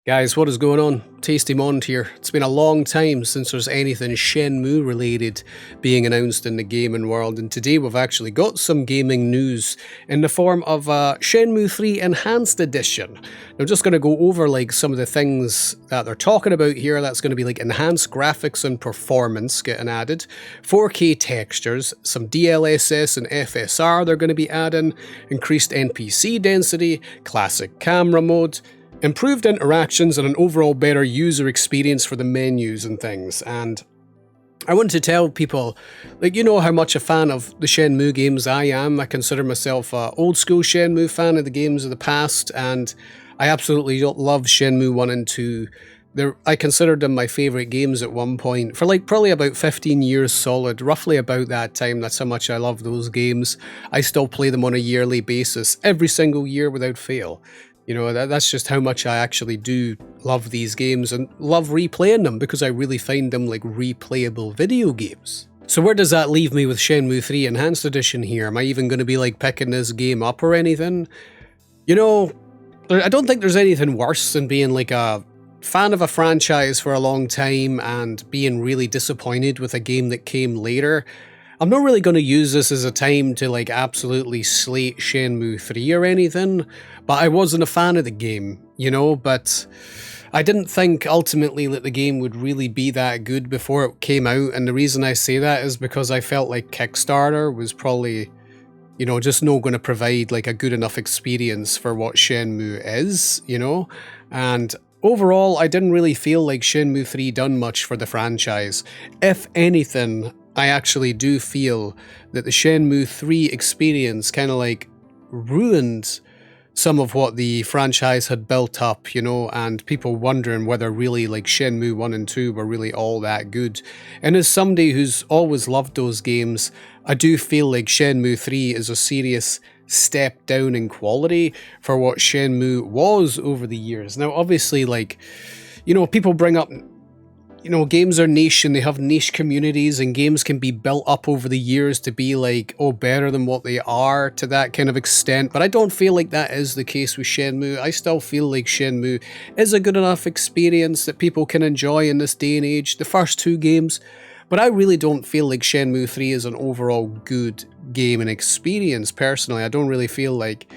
Guys, what is going on? Tasty Mond here. It's been a long time since there's anything Shenmue related being announced in the gaming world, and today we've actually got some gaming news in the form of Shenmue 3 Enhanced Edition. I'm just going to go over some of the things that they're talking about here. That's going to be enhanced graphics and performance getting added, 4K textures, some DLSS and FSR they're going to be adding, increased NPC density, classic camera mode, improved interactions, and an overall better user experience for the menus and things. And I want to tell people, you know how much a fan of the Shenmue games I am. I consider myself an old school Shenmue fan of the games of the past, and I absolutely love Shenmue 1 and 2. I considered them my favourite games at one point for probably about 15 years solid, roughly about that time. That's how much I love those games. I still play them on a yearly basis, every single year without fail. You know, that's just how much I actually do love these games and love replaying them, because I really find them replayable video games. So where does that leave me with Shenmue 3 Enhanced Edition here? Am I even going to be picking this game up or anything? You know, I don't think there's anything worse than being a fan of a franchise for a long time and being really disappointed with a game that came later. I'm not really going to use this as a time to absolutely slate Shenmue 3 or anything, but I wasn't a fan of the game, you know, but I didn't think ultimately that the game would really be that good before it came out, and the reason I say that is because I felt like Kickstarter was probably, you know, just not going to provide a good enough experience for what Shenmue is, you know, and overall I didn't really feel like Shenmue 3 done much for the franchise. If anything, I actually do feel that the Shenmue 3 experience kind of ruined some of what the franchise had built up, you know, and people wondering whether really Shenmue 1 and 2 were really all that good. And as somebody who's always loved those games, I do feel like Shenmue 3 is a serious step down in quality for what Shenmue was over the years. Now, obviously, you know, people bring up, you know, games are niche and they have niche communities, and games can be built up over the years to be better than what they are to that kind of extent. But I don't feel like that is the case with Shenmue. I still feel like Shenmue is a good enough experience that people can enjoy in this day and age, the first two games. But I really don't feel like Shenmue 3 is an overall good game and experience, personally. I don't really feel like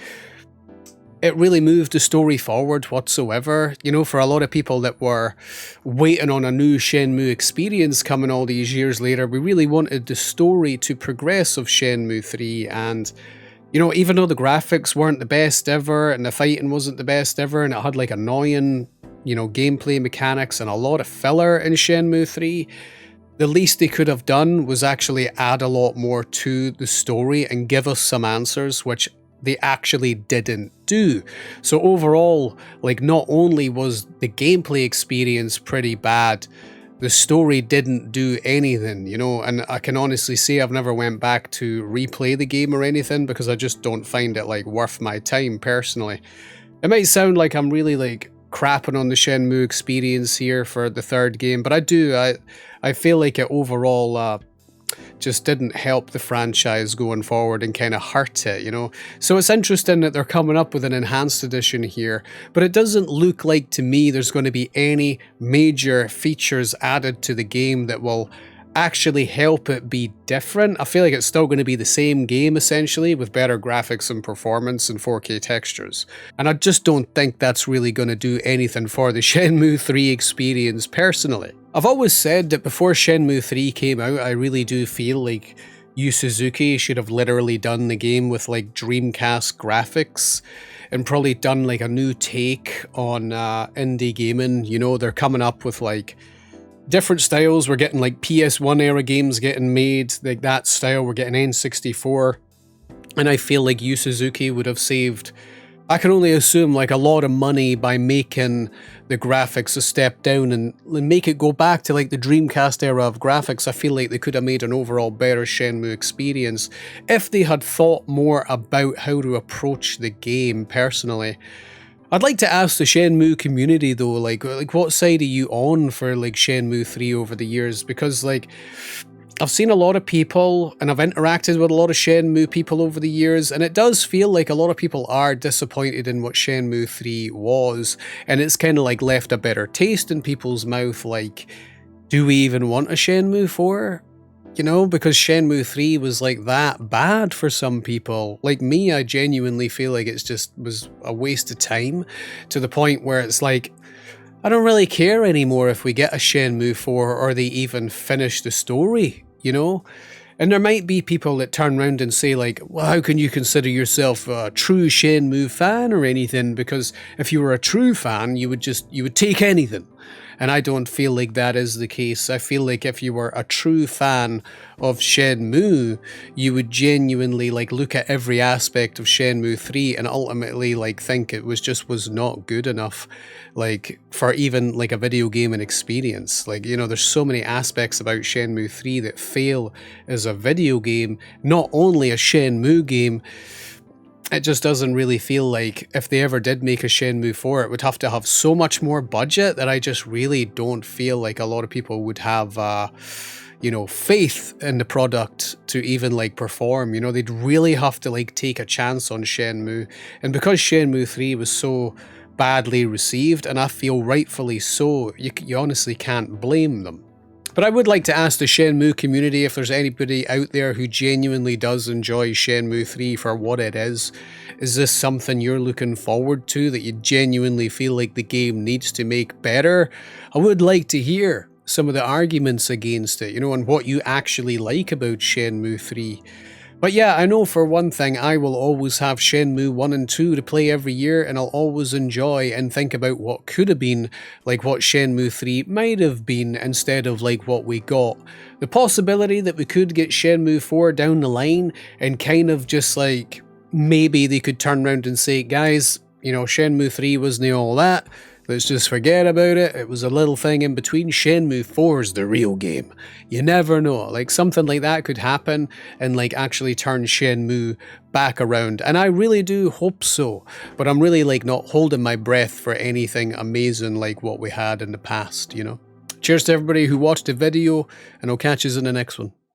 it really moved the story forward whatsoever. You know, for a lot of people that were waiting on a new Shenmue experience coming all these years later, we really wanted the story to progress of Shenmue 3. And, you know, even though the graphics weren't the best ever and the fighting wasn't the best ever and it had annoying, you know, gameplay mechanics and a lot of filler in Shenmue 3, the least they could have done was actually add a lot more to the story and give us some answers, which they actually didn't do. So overall, not only was the gameplay experience pretty bad, the story didn't do anything, you know, and I can honestly say I've never went back to replay the game or anything because I just don't find it worth my time personally. It might sound like I'm really crapping on the Shenmue experience here for the third game, but I feel like it overall just didn't help the franchise going forward and kind of hurt it, you know. So it's interesting that they're coming up with an enhanced edition here, but it doesn't look like to me there's going to be any major features added to the game that will actually help it be different. I feel like it's still going to be the same game essentially, with better graphics and performance and 4K textures. And I just don't think that's really going to do anything for the Shenmue 3 experience personally. I've always said that before Shenmue 3 came out, I really do feel like Yu Suzuki should have literally done the game with Dreamcast graphics and probably done a new take on indie gaming. You know, they're coming up with different styles. We're getting PS1 era games getting made, that style. We're getting N64. And I feel like Yu Suzuki would have saved, I can only assume, a lot of money by making the graphics a step down and make it go back to the Dreamcast era of graphics. I feel like they could have made an overall better Shenmue experience if they had thought more about how to approach the game personally. I'd like to ask the Shenmue community though, what side are you on for Shenmue 3 over the years? Because I've seen a lot of people and I've interacted with a lot of Shenmue people over the years, and it does feel like a lot of people are disappointed in what Shenmue 3 was, and it's kind of like left a bitter taste in people's mouth, like, do we even want a Shenmue 4? You know, because Shenmue 3 was like that bad for some people. Like me, I genuinely feel like it's just was a waste of time, to the point where it's like, I don't really care anymore if we get a Shenmue 4 or they even finish the story, you know? And there might be people that turn around and say like, well, how can you consider yourself a true Shenmue fan or anything? Because if you were a true fan, you would take anything. And I don't feel like that is the case. I feel like if you were a true fan of Shenmue, you would genuinely like look at every aspect of Shenmue 3 and ultimately like think it was not good enough, like for even like a video gaming experience. Like, you know, there's so many aspects about Shenmue 3 that fail as a video game, not only a Shenmue game. It just doesn't really feel like if they ever did make a Shenmue 4, it would have to have so much more budget that I just really don't feel like a lot of people would have, you know, faith in the product to even like perform. You know, they'd really have to like take a chance on Shenmue. And because Shenmue 3 was so badly received, and I feel rightfully so, you honestly can't blame them. But I would like to ask the Shenmue community if there's anybody out there who genuinely does enjoy Shenmue 3 for what it is. Is this something you're looking forward to, that you genuinely feel like the game needs to make better? I would like to hear some of the arguments against it, you know, and what you actually like about Shenmue 3. But yeah, I know for one thing, I will always have Shenmue 1 and 2 to play every year, and I'll always enjoy and think about what could have been, like what Shenmue 3 might have been instead of like what we got. The possibility that we could get Shenmue 4 down the line and kind of just like, maybe they could turn around and say, guys, you know, Shenmue 3 wasn't all that. Let's just forget about it. It was a little thing in between. Shenmue 4 is the real game. You never know. Like something like that could happen and like actually turn Shenmue back around. And I really do hope so. But I'm really like not holding my breath for anything amazing like what we had in the past, you know? Cheers to everybody who watched the video, and I'll catch you in the next one.